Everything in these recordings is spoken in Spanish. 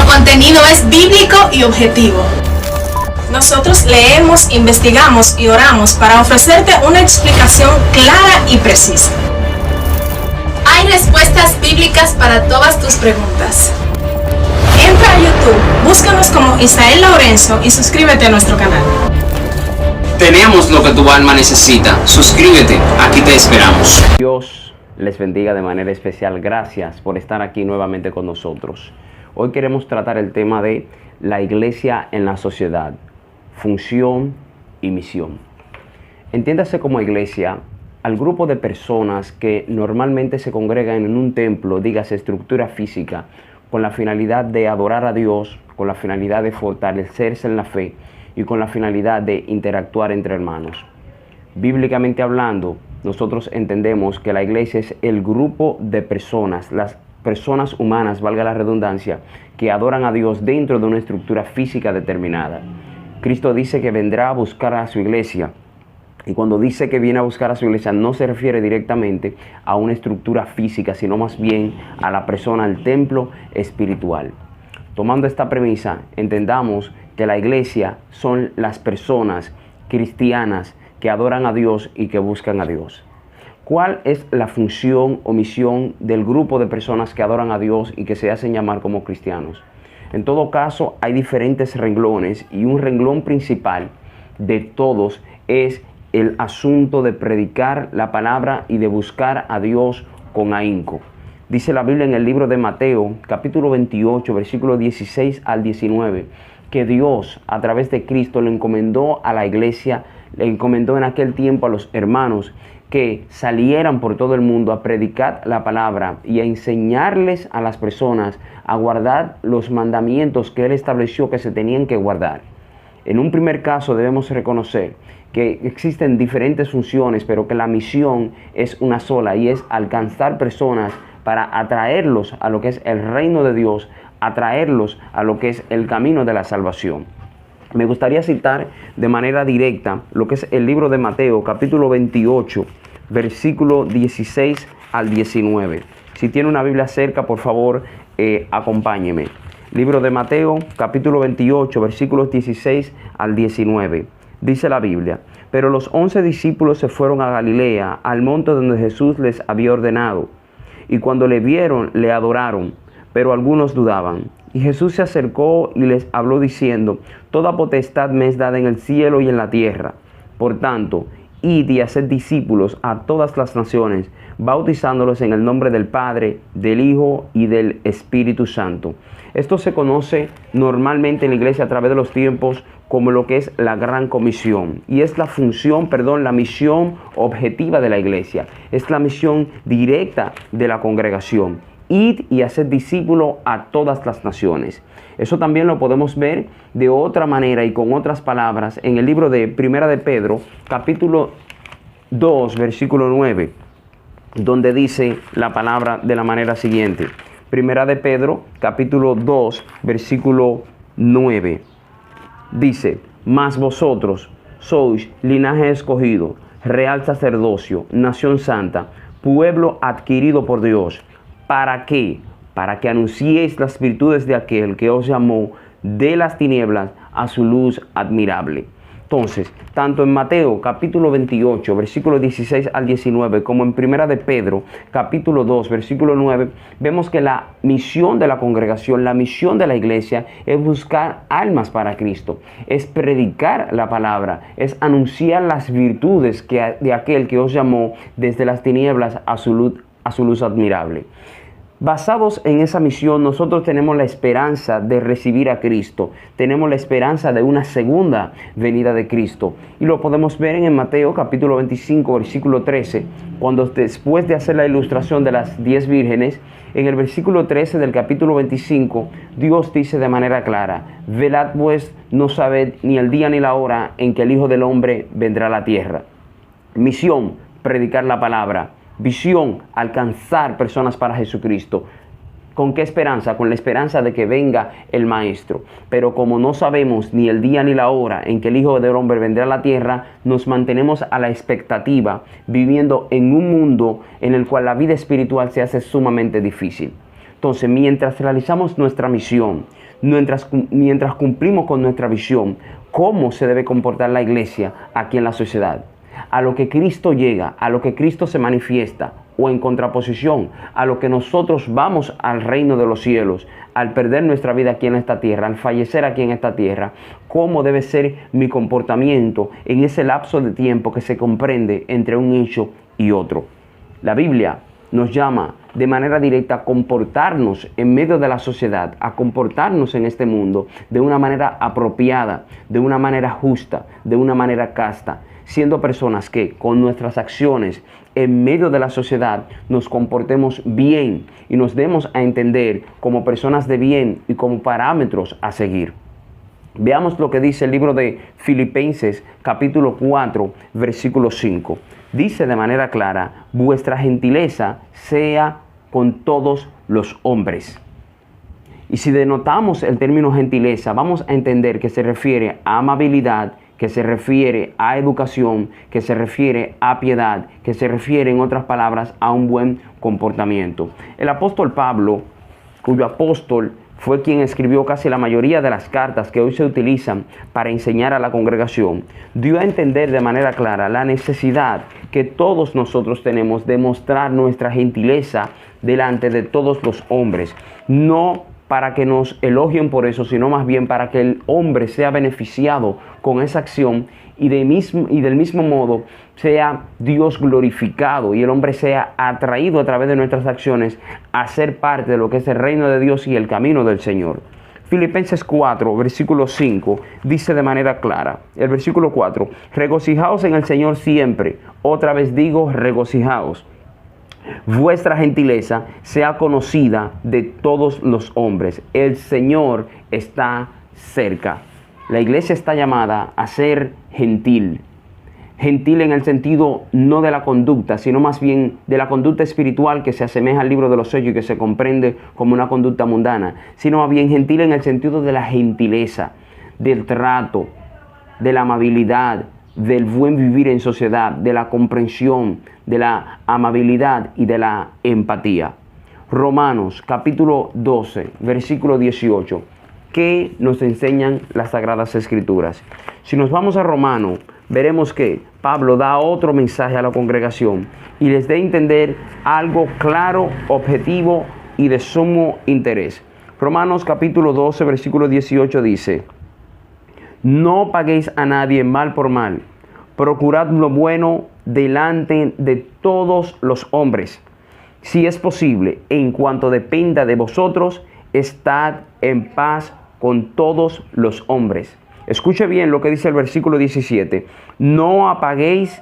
contenido es bíblico y objetivo. Nosotros leemos, investigamos y oramos para ofrecerte una explicación clara y precisa. Hay respuestas bíblicas para todas tus preguntas. Entra a YouTube, búscanos como Isael Lorenzo y suscríbete a nuestro canal. Tenemos lo que tu alma necesita. Suscríbete, aquí te esperamos. Dios les bendiga de manera especial. Gracias por estar aquí nuevamente con nosotros. Hoy queremos tratar el tema de la iglesia en la sociedad, función y misión. Entiéndase como iglesia al grupo de personas que normalmente se congregan en un templo, dígase estructura física, con la finalidad de adorar a Dios, con la finalidad de fortalecerse en la fe y con la finalidad de interactuar entre hermanos. Bíblicamente hablando, nosotros entendemos que la iglesia es el grupo de personas, las personas humanas, valga la redundancia, que adoran a Dios dentro de una estructura física determinada. Cristo dice que vendrá a buscar a su iglesia. Y cuando dice que viene a buscar a su iglesia, no se refiere directamente a una estructura física, sino más bien a la persona, al templo espiritual. Tomando esta premisa, entendamos que la iglesia son las personas cristianas que adoran a Dios y que buscan a Dios. ¿Cuál es la función o misión del grupo de personas que adoran a Dios y que se hacen llamar como cristianos? En todo caso, hay diferentes renglones y un renglón principal de todos es el asunto de predicar la palabra y de buscar a Dios con ahínco. Dice la Biblia en el libro de Mateo, capítulo 28, versículos 16 al 19, que Dios, a través de Cristo, le encomendó a la iglesia, le encomendó en aquel tiempo a los hermanos que salieran por todo el mundo a predicar la palabra y a enseñarles a las personas a guardar los mandamientos que Él estableció que se tenían que guardar. En un primer caso debemos reconocer que existen diferentes funciones, pero que la misión es una sola y es alcanzar personas para atraerlos a lo que es el reino de Dios, atraerlos a lo que es el camino de la salvación. Me gustaría citar de manera directa lo que es el libro de Mateo, capítulo 28, versículo 16 al 19. Si tiene una Biblia cerca, por favor, acompáñeme. Libro de Mateo, capítulo 28, versículos 16 al 19. Dice la Biblia: pero los 11 discípulos se fueron a Galilea, al monte donde Jesús les había ordenado. Y cuando le vieron, le adoraron, pero algunos dudaban. Y Jesús se acercó y les habló diciendo: toda potestad me es dada en el cielo y en la tierra. Por tanto, id y haced discípulos a todas las naciones, bautizándolos en el nombre del Padre, del Hijo y del Espíritu Santo. Esto se conoce normalmente en la iglesia a través de los tiempos como lo que es la Gran Comisión. Y es la misión objetiva de la iglesia. Es la misión directa de la congregación. Id y haced discípulos a todas las naciones. Eso también lo podemos ver de otra manera y con otras palabras en el libro de Primera de Pedro, capítulo 2, versículo 9, donde dice la palabra de la manera siguiente. Primera de Pedro, capítulo 2, versículo 9. Dice: mas vosotros sois linaje escogido, real sacerdocio, nación santa, pueblo adquirido por Dios. ¿Para qué? Para que anunciéis las virtudes de aquel que os llamó de las tinieblas a su luz admirable. Entonces, tanto en Mateo capítulo 28, versículos 16 al 19, como en Primera de Pedro capítulo 2, versículo 9, vemos que la misión de la congregación, la misión de la iglesia es buscar almas para Cristo, es predicar la palabra, es anunciar las virtudes de aquel que os llamó desde las tinieblas a su luz admirable. Basados en esa misión, nosotros tenemos la esperanza de recibir a Cristo. Tenemos la esperanza de una segunda venida de Cristo. Y lo podemos ver en Mateo capítulo 25, versículo 13, cuando después de hacer la ilustración de las 10 vírgenes, en el versículo 13 del capítulo 25, Dios dice de manera clara: velad pues, no sabed ni el día ni la hora en que el Hijo del Hombre vendrá a la tierra. Misión: predicar la palabra. Visión: alcanzar personas para Jesucristo. ¿Con qué esperanza? Con la esperanza de que venga el Maestro. Pero como no sabemos ni el día ni la hora en que el Hijo del Hombre vendrá a la tierra, nos mantenemos a la expectativa, viviendo en un mundo en el cual la vida espiritual se hace sumamente difícil. Entonces, mientras realizamos nuestra misión, mientras cumplimos con nuestra visión, ¿cómo se debe comportar la iglesia aquí en la sociedad? A lo que Cristo llega, a lo que Cristo se manifiesta, o en contraposición a lo que nosotros vamos al reino de los cielos, al perder nuestra vida aquí en esta tierra, al fallecer aquí en esta tierra, ¿cómo debe ser mi comportamiento en ese lapso de tiempo que se comprende entre un hecho y otro? La Biblia nos llama de manera directa a comportarnos en medio de la sociedad, a comportarnos en este mundo de una manera apropiada, de una manera justa, de una manera casta, siendo personas que con nuestras acciones en medio de la sociedad nos comportemos bien y nos demos a entender como personas de bien y como parámetros a seguir. Veamos lo que dice el libro de Filipenses capítulo 4 versículo 5. Dice de manera clara: vuestra gentileza sea con todos los hombres. Y si denotamos el término gentileza, vamos a entender que se refiere a amabilidad, que se refiere a educación, que se refiere a piedad, que se refiere, en otras palabras, a un buen comportamiento. El apóstol Pablo, cuyo apóstol fue quien escribió casi la mayoría de las cartas que hoy se utilizan para enseñar a la congregación, dio a entender de manera clara la necesidad que todos nosotros tenemos de mostrar nuestra gentileza delante de todos los hombres, no para que nos elogien por eso, sino más bien para que el hombre sea beneficiado con esa acción y del mismo modo sea Dios glorificado y el hombre sea atraído a través de nuestras acciones a ser parte de lo que es el reino de Dios y el camino del Señor. Filipenses 4, versículo 5, dice de manera clara, el versículo 4, regocijaos en el Señor siempre. Otra vez digo, regocijaos. Vuestra gentileza sea conocida de todos los hombres. El Señor está cerca. La iglesia está llamada a ser gentil. Gentil en el sentido no de la conducta, sino más bien de la conducta espiritual que se asemeja al libro de los Hechos y que se comprende como una conducta mundana, sino más bien gentil en el sentido de la gentileza, del trato, de la amabilidad, del buen vivir en sociedad, de la comprensión, de la amabilidad y de la empatía. Romanos capítulo 12, versículo 18. ¿Qué nos enseñan las Sagradas Escrituras? Si nos vamos a Romanos, veremos que Pablo da otro mensaje a la congregación y les da a entender algo claro, objetivo y de sumo interés. Romanos capítulo 12, versículo 18 dice: no paguéis a nadie mal por mal, procurad lo bueno delante de todos los hombres. Si es posible, en cuanto dependa de vosotros, estad en paz con todos los hombres. Escuche bien lo que dice el versículo 17. No paguéis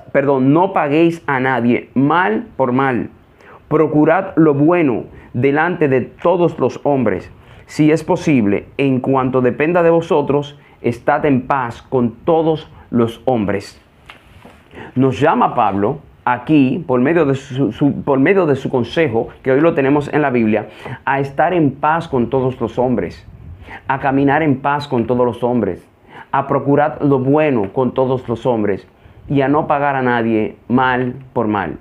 a nadie mal por mal. Procurad lo bueno delante de todos los hombres. Si es posible, en cuanto dependa de vosotros, estad en paz con todos los hombres. Nos llama Pablo aquí, por medio de su consejo, que hoy lo tenemos en la Biblia, a estar en paz con todos los hombres, a caminar en paz con todos los hombres, a procurar lo bueno con todos los hombres y a no pagar a nadie mal por mal.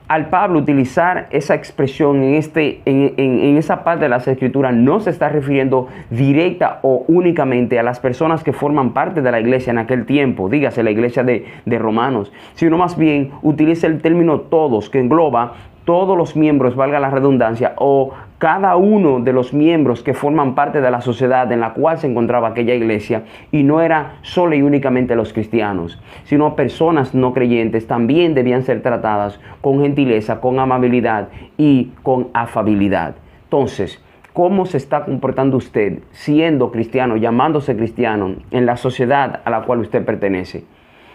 Al Pablo utilizar esa expresión en esa parte de las Escrituras, no se está refiriendo directa o únicamente a las personas que forman parte de la iglesia en aquel tiempo, dígase la iglesia de Romanos, sino más bien utiliza el término todos, que engloba todos los miembros, valga la redundancia, o cada uno de los miembros que forman parte de la sociedad en la cual se encontraba aquella iglesia, y no era solo y únicamente los cristianos, sino personas no creyentes también debían ser tratadas con gentileza, con amabilidad y con afabilidad. Entonces, ¿cómo se está comportando usted siendo cristiano, llamándose cristiano en la sociedad a la cual usted pertenece?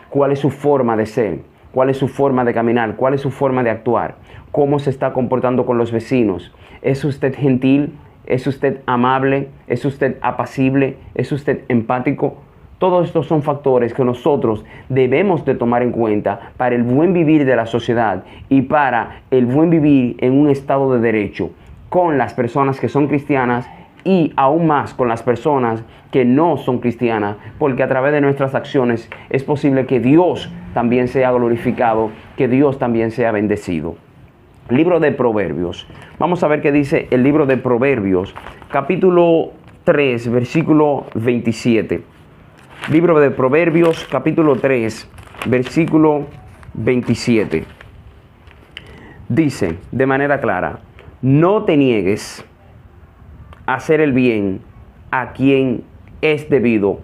¿Cuál es su forma de ser? ¿Cuál es su forma de caminar? ¿Cuál es su forma de actuar? ¿Cómo se está comportando con los vecinos? ¿Es usted gentil? ¿Es usted amable? ¿Es usted apacible? ¿Es usted empático? Todos estos son factores que nosotros debemos de tomar en cuenta para el buen vivir de la sociedad y para el buen vivir en un estado de derecho con las personas que son cristianas y aún más con las personas que no son cristianas, porque a través de nuestras acciones es posible que Dios también sea glorificado, que Dios también sea bendecido. Libro de Proverbios. Vamos a ver qué dice el libro de Proverbios, capítulo 3, versículo 27. Libro de Proverbios, capítulo 3, versículo 27. Dice de manera clara: no te niegues a hacer el bien a quien es debido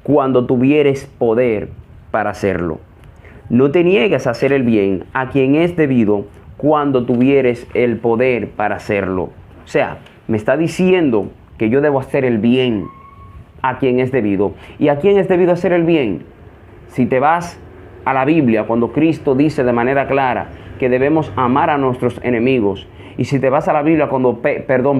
cuando tuvieres poder para hacerlo. No te niegues a hacer el bien a quien es debido cuando tuvieres el poder para hacerlo. O sea, me está diciendo que yo debo hacer el bien a quien es debido. ¿Y a quién es debido hacer el bien? Si te vas a la Biblia, cuando Cristo dice de manera clara que debemos amar a nuestros enemigos, y si te vas a la Biblia cuando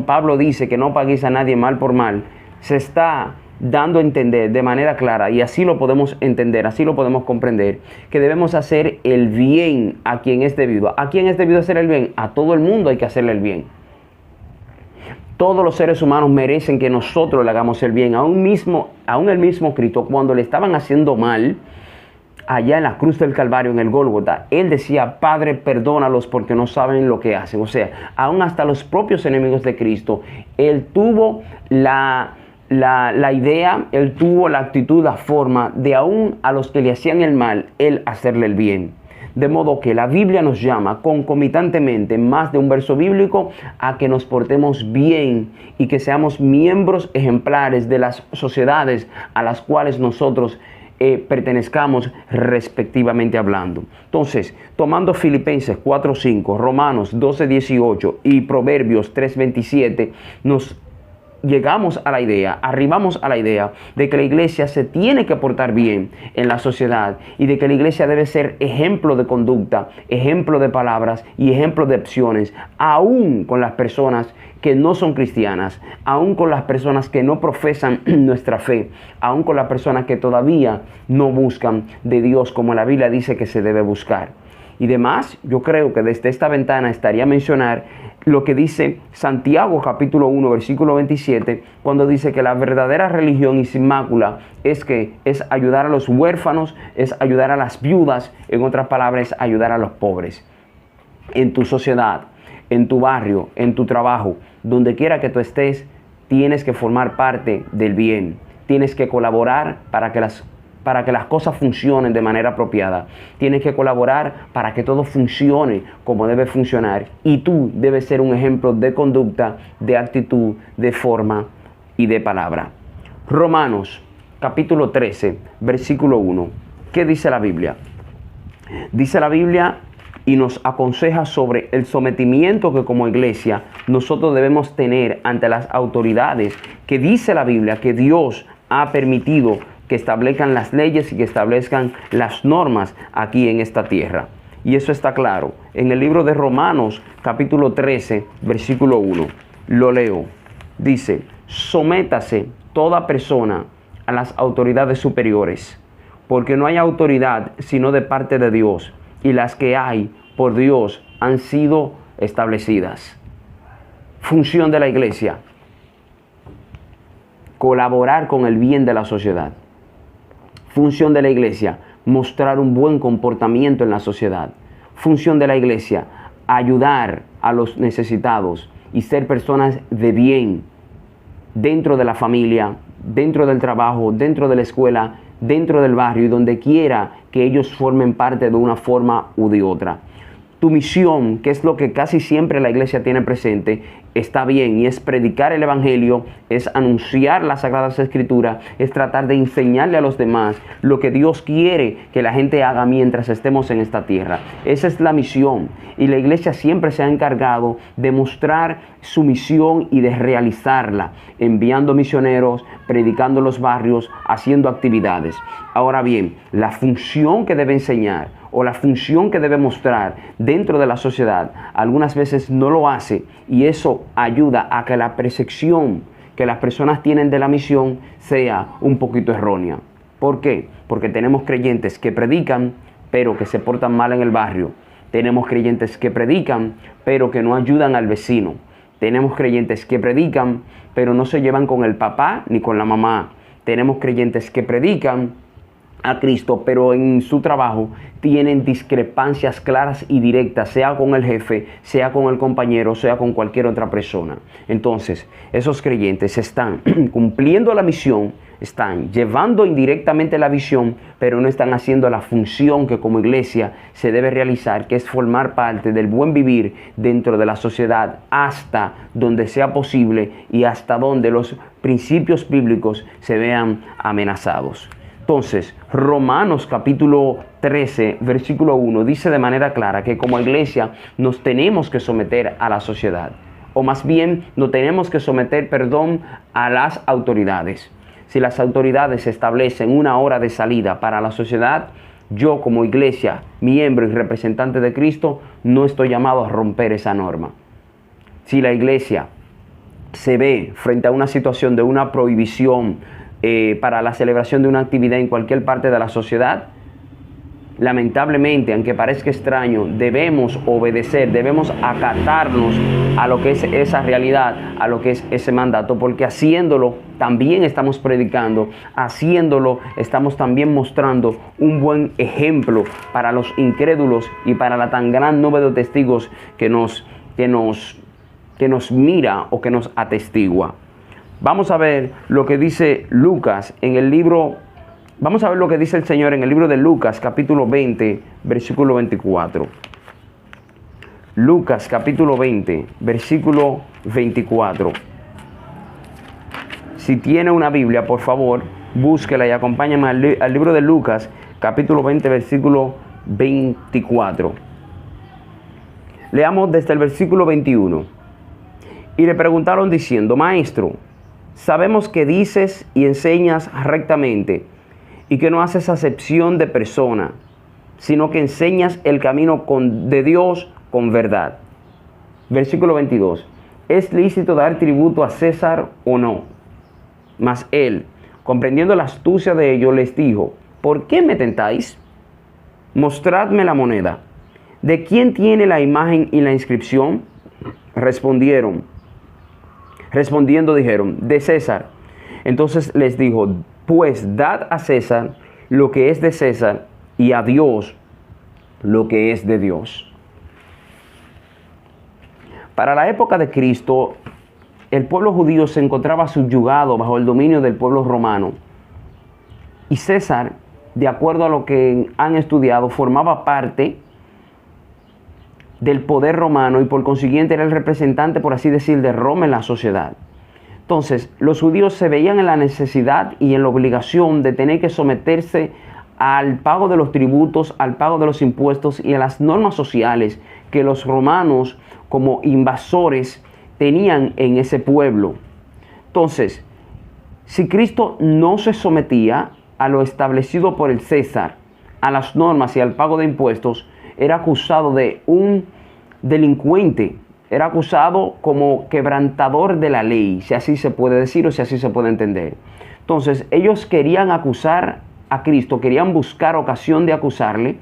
Pablo dice que no paguéis a nadie mal por mal, se está dando a entender de manera clara, y así lo podemos entender, así lo podemos comprender, que debemos hacer el bien a quien es debido. ¿A quién es debido hacer el bien? A todo el mundo hay que hacerle el bien. Todos los seres humanos merecen que nosotros le hagamos el bien. Aún el mismo Cristo, cuando le estaban haciendo mal, allá en la cruz del Calvario, en el Gólgota, Él decía: Padre, perdónalos porque no saben lo que hacen. O sea, aún hasta los propios enemigos de Cristo, Él tuvo la idea, Él tuvo la actitud, la forma de aún a los que le hacían el mal, Él hacerle el bien. De modo que la Biblia nos llama concomitantemente, más de un verso bíblico, a que nos portemos bien y que seamos miembros ejemplares de las sociedades a las cuales nosotros pertenezcamos respectivamente hablando. Entonces, tomando Filipenses 4:5, Romanos 12:18 y Proverbios 3:27, nos llegamos a la idea, arribamos a la idea de que la iglesia se tiene que portar bien en la sociedad y de que la iglesia debe ser ejemplo de conducta, ejemplo de palabras y ejemplo de acciones, aún con las personas que no son cristianas, aún con las personas que no profesan nuestra fe, aún con las personas que todavía no buscan de Dios como la Biblia dice que se debe buscar. Y demás, yo creo que desde esta ventana estaría mencionar lo que dice Santiago capítulo 1 versículo 27, cuando dice que la verdadera religión y sin mácula es ayudar a los huérfanos, es ayudar a las viudas, en otras palabras, es ayudar a los pobres. En tu sociedad, en tu barrio, en tu trabajo, donde quiera que tú estés, tienes que formar parte del bien. Tienes que colaborar para que las cosas funcionen de manera apropiada. Tienes que colaborar para que todo funcione como debe funcionar. Y tú debes ser un ejemplo de conducta, de actitud, de forma y de palabra. Romanos capítulo 13, versículo 1. ¿Qué dice la Biblia? Dice la Biblia y nos aconseja sobre el sometimiento que como iglesia nosotros debemos tener ante las autoridades, que dice la Biblia que Dios ha permitido que establezcan las leyes y que establezcan las normas aquí en esta tierra. Y eso está claro en el libro de Romanos capítulo 13 versículo 1. Lo leo. Dice: sométase toda persona a las autoridades superiores, porque no hay autoridad sino de parte de Dios, y las que hay por Dios han sido establecidas. Función de la iglesia: colaborar con el bien de la sociedad. Función de la iglesia: mostrar un buen comportamiento en la sociedad. Función de la iglesia: ayudar a los necesitados y ser personas de bien dentro de la familia, dentro del trabajo, dentro de la escuela, dentro del barrio y donde quiera que ellos formen parte de una forma u de otra. Tu misión, que es lo que casi siempre la iglesia tiene presente, está bien, y es predicar el evangelio, es anunciar las sagradas escrituras, es tratar de enseñarle a los demás lo que Dios quiere que la gente haga mientras estemos en esta tierra. Esa es la misión, y la iglesia siempre se ha encargado de mostrar su misión y de realizarla, enviando misioneros, predicando en los barrios, haciendo actividades. Ahora bien, la función que debe enseñar o la función que debe mostrar dentro de la sociedad algunas veces no lo hace, y eso ayuda a que la percepción que las personas tienen de la misión sea un poquito errónea. ¿Por qué? Porque tenemos creyentes que predican pero que se portan mal en el barrio. Tenemos creyentes que predican pero que no ayudan al vecino. Tenemos creyentes que predican pero no se llevan con el papá ni con la mamá. Tenemos creyentes que predican a Cristo, pero en su trabajo tienen discrepancias claras y directas, sea con el jefe, sea con el compañero, sea con cualquier otra persona. Entonces, esos creyentes están cumpliendo la misión, están llevando indirectamente la visión, pero no están haciendo la función que como iglesia se debe realizar, que es formar parte del buen vivir dentro de la sociedad hasta donde sea posible y hasta donde los principios bíblicos se vean amenazados. Entonces, Romanos capítulo 13, versículo 1, dice de manera clara que como iglesia nos tenemos que someter a la sociedad, o más bien nos tenemos que someter, a las autoridades. Si las autoridades establecen una hora de salida para la sociedad, yo como iglesia, miembro y representante de Cristo, no estoy llamado a romper esa norma. Si la iglesia se ve frente a una situación de una prohibición para la celebración de una actividad en cualquier parte de la sociedad, lamentablemente, aunque parezca extraño, debemos obedecer, debemos acatarnos a lo que es esa realidad, a lo que es ese mandato, porque haciéndolo también estamos predicando, haciéndolo estamos también mostrando un buen ejemplo para los incrédulos y para la tan gran número de testigos que nos mira o que nos atestigua. Vamos a ver lo que dice Lucas en el libro. Vamos a ver lo que dice el Señor en el libro de Lucas, capítulo 20, versículo 24. Lucas, capítulo 20, versículo 24. Si tiene una Biblia, por favor, búsquela y acompáñame al libro de Lucas, capítulo 20, versículo 24. Leamos desde el versículo 21. Y le preguntaron diciendo: Maestro, sabemos que dices y enseñas rectamente, y que no haces acepción de persona, sino que enseñas el camino de Dios con verdad. Versículo 22. ¿Es lícito dar tributo a César o no? Mas él, comprendiendo la astucia de ellos, les dijo: ¿por qué me tentáis? Mostradme la moneda. ¿De quién tiene la imagen y la inscripción? Respondiendo dijeron: de César. Entonces les dijo: pues dad a César lo que es de César y a Dios lo que es de Dios. Para la época de Cristo, el pueblo judío se encontraba subyugado bajo el dominio del pueblo romano. Y César, de acuerdo a lo que han estudiado, formaba parte del poder romano y por consiguiente era el representante, por así decir, de Roma en la sociedad. Entonces, los judíos se veían en la necesidad y en la obligación de tener que someterse al pago de los tributos, al pago de los impuestos y a las normas sociales que los romanos, como invasores, tenían en ese pueblo. Entonces, si Cristo no se sometía a lo establecido por el César, a las normas y al pago de impuestos, era acusado de un delincuente. Era acusado como quebrantador de la ley, si así se puede decir o si así se puede entender. Entonces, ellos querían acusar a Cristo, querían buscar ocasión de acusarle,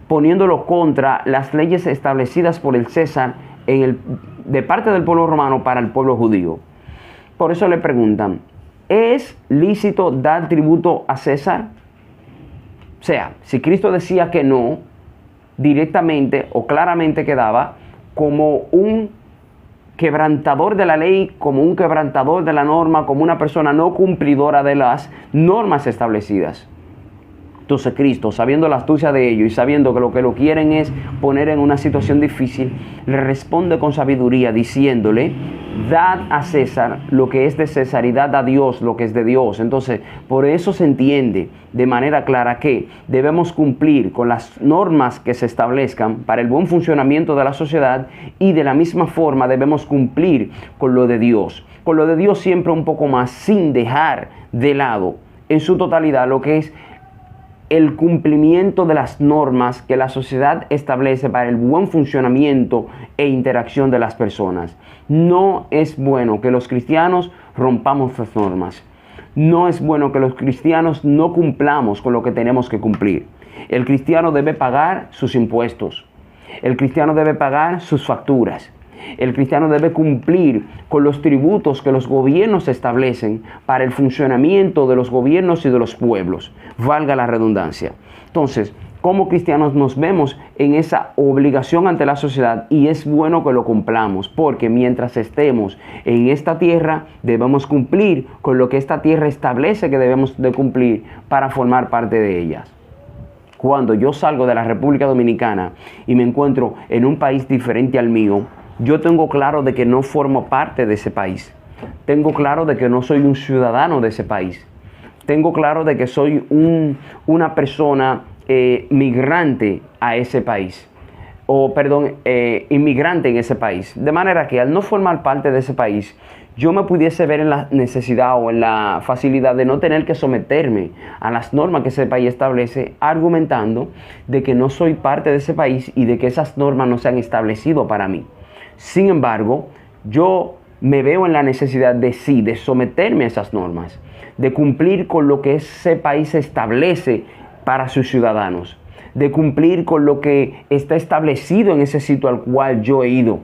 poniéndolo contra las leyes establecidas por el César de parte del pueblo romano para el pueblo judío. Por eso le preguntan: ¿es lícito dar tributo a César? O sea, si Cristo decía que no, directamente o claramente quedaba como un quebrantador de la ley, como un quebrantador de la norma, como una persona no cumplidora de las normas establecidas. Entonces Cristo, sabiendo la astucia de ellos y sabiendo que lo quieren es poner en una situación difícil, le responde con sabiduría diciéndole: dad a César lo que es de César y dad a Dios lo que es de Dios. Entonces, por eso se entiende de manera clara que debemos cumplir con las normas que se establezcan para el buen funcionamiento de la sociedad y de la misma forma debemos cumplir con lo de Dios. Con lo de Dios siempre un poco más, sin dejar de lado en su totalidad lo que es el cumplimiento de las normas que la sociedad establece para el buen funcionamiento e interacción de las personas. No es bueno que los cristianos rompamos las normas. No es bueno que los cristianos no cumplamos con lo que tenemos que cumplir. El cristiano debe pagar sus impuestos. El cristiano debe pagar sus facturas. El cristiano debe cumplir con los tributos que los gobiernos establecen para el funcionamiento de los gobiernos y de los pueblos, valga la redundancia. Entonces, como cristianos nos vemos en esa obligación ante la sociedad y es bueno que lo cumplamos, porque mientras estemos en esta tierra debemos cumplir con lo que esta tierra establece que debemos de cumplir para formar parte de ellas. Cuando yo salgo de la República Dominicana y me encuentro en un país diferente al mío, yo tengo claro de que no formo parte de ese país. Tengo claro de que no soy un ciudadano de ese país. Tengo claro de que soy una persona migrante a ese país. Inmigrante en ese país. De manera que al no formar parte de ese país, yo me pudiese ver en la necesidad o en la facilidad de no tener que someterme a las normas que ese país establece, argumentando de que no soy parte de ese país y de que esas normas no se han establecido para mí. Sin embargo, yo me veo en la necesidad de someterme a esas normas, de cumplir con lo que ese país establece para sus ciudadanos, de cumplir con lo que está establecido en ese sitio al cual yo he ido.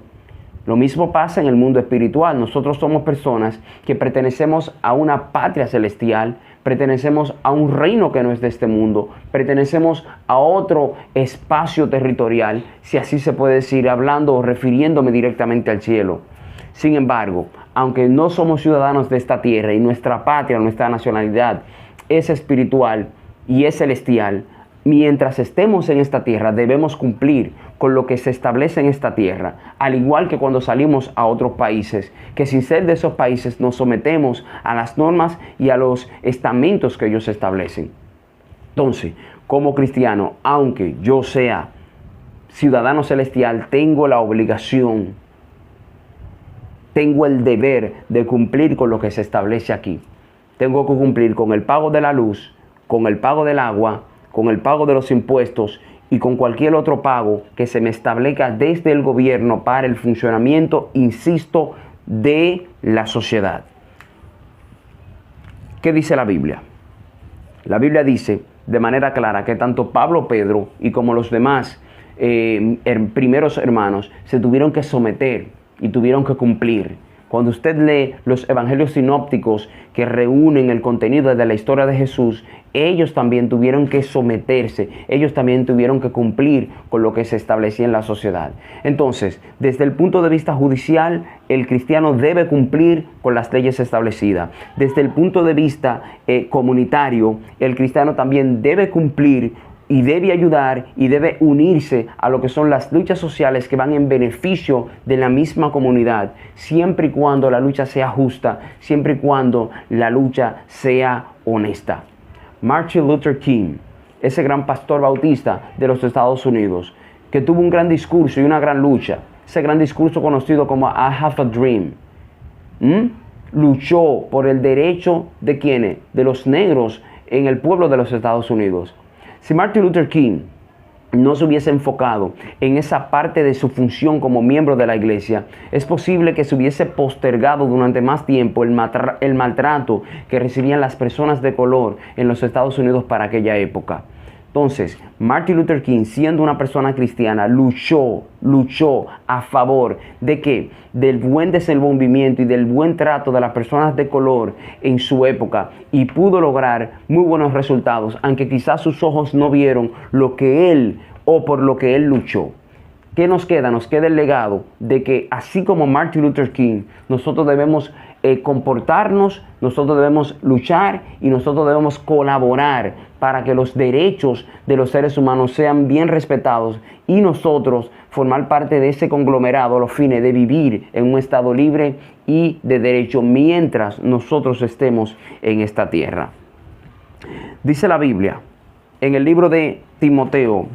Lo mismo pasa en el mundo espiritual. Nosotros somos personas que pertenecemos a una patria celestial, pertenecemos a un reino que no es de este mundo, pertenecemos a otro espacio territorial, si así se puede decir, hablando o refiriéndome directamente al cielo. Sin embargo, aunque no somos ciudadanos de esta tierra y nuestra patria, nuestra nacionalidad es espiritual y es celestial, mientras estemos en esta tierra debemos cumplir con lo que se establece en esta tierra, al igual que cuando salimos a otros países, que sin ser de esos países nos sometemos a las normas y a los estamentos que ellos establecen. Entonces, como cristiano, aunque yo sea ciudadano celestial, tengo la obligación, tengo el deber de cumplir con lo que se establece aquí. Tengo que cumplir con el pago de la luz, con el pago del agua, con el pago de los impuestos y con cualquier otro pago que se me establezca desde el gobierno para el funcionamiento, insisto, de la sociedad. ¿Qué dice la Biblia? La Biblia dice de manera clara que tanto Pablo, Pedro y como los demás primeros hermanos se tuvieron que someter y tuvieron que cumplir. Cuando usted lee los evangelios sinópticos que reúnen el contenido de la historia de Jesús, ellos también tuvieron que someterse, ellos también tuvieron que cumplir con lo que se establecía en la sociedad. Entonces, desde el punto de vista judicial, el cristiano debe cumplir con las leyes establecidas. Desde el punto de vista comunitario, el cristiano también debe cumplir y debe ayudar y debe unirse a lo que son las luchas sociales que van en beneficio de la misma comunidad, siempre y cuando la lucha sea justa, siempre y cuando la lucha sea honesta. Martin Luther King, ese gran pastor bautista de los Estados Unidos, que tuvo un gran discurso y una gran lucha, ese gran discurso conocido como I Have a Dream, luchó por el derecho de ¿quiénes? De los negros en el pueblo de los Estados Unidos. Si Martin Luther King no se hubiese enfocado en esa parte de su función como miembro de la iglesia, es posible que se hubiese postergado durante más tiempo el maltrato que recibían las personas de color en los Estados Unidos para aquella época. Entonces, Martin Luther King, siendo una persona cristiana, luchó a favor de ¿qué? Del buen desenvolvimiento y del buen trato de las personas de color en su época y pudo lograr muy buenos resultados, aunque quizás sus ojos no vieron lo que él o por lo que él luchó. ¿Qué nos queda? Nos queda el legado de que así como Martin Luther King, nosotros debemos comportarnos, nosotros debemos luchar y nosotros debemos colaborar para que los derechos de los seres humanos sean bien respetados y nosotros formar parte de ese conglomerado a los fines de vivir en un estado libre y de derecho mientras nosotros estemos en esta tierra. Dice la Biblia en el libro de Timoteo,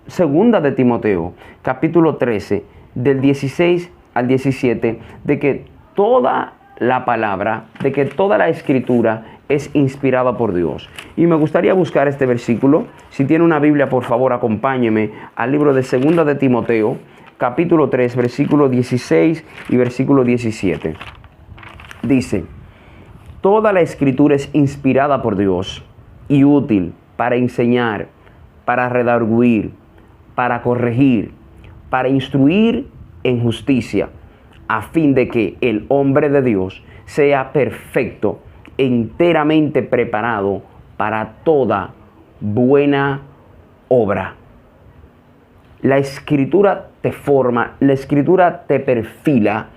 segunda de Timoteo, capítulo 13, del 16 al 17, de que toda la palabra, de que toda la escritura es inspirada por Dios. Y me gustaría buscar este versículo. Si tiene una Biblia, por favor, acompáñeme al libro de segunda de Timoteo, capítulo 3, versículo 16 y versículo 17. Dice: toda la escritura es inspirada por Dios y útil para enseñar, para redarguir, para corregir, para instruir en justicia, a fin de que el hombre de Dios sea perfecto, enteramente preparado para toda buena obra. La Escritura te forma, la Escritura te perfila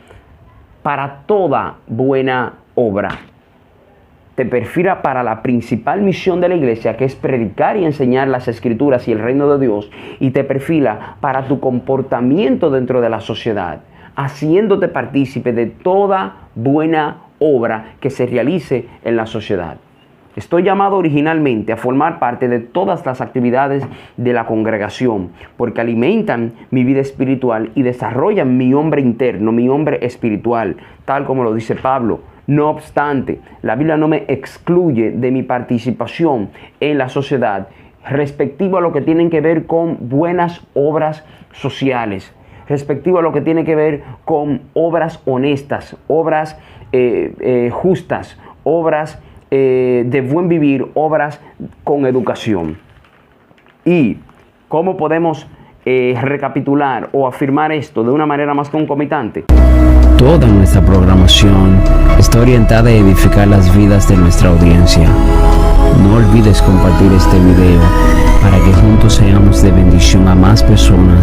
para toda buena obra. Te perfila para la principal misión de la iglesia, que es predicar y enseñar las Escrituras y el reino de Dios, y te perfila para tu comportamiento dentro de la sociedad, haciéndote partícipe de toda buena obra que se realice en la sociedad. Estoy llamado originalmente a formar parte de todas las actividades de la congregación, porque alimentan mi vida espiritual y desarrollan mi hombre interno, mi hombre espiritual, tal como lo dice Pablo. No obstante, la Biblia no me excluye de mi participación en la sociedad respectivo a lo que tienen que ver con buenas obras sociales, respectivo a lo que tiene que ver con obras honestas, obras justas, obras de buen vivir, obras con educación. ¿Y cómo podemos recapitular o afirmar esto de una manera más concomitante? Toda nuestra programación está orientada a edificar las vidas de nuestra audiencia. No olvides compartir este video para que juntos seamos de bendición a más personas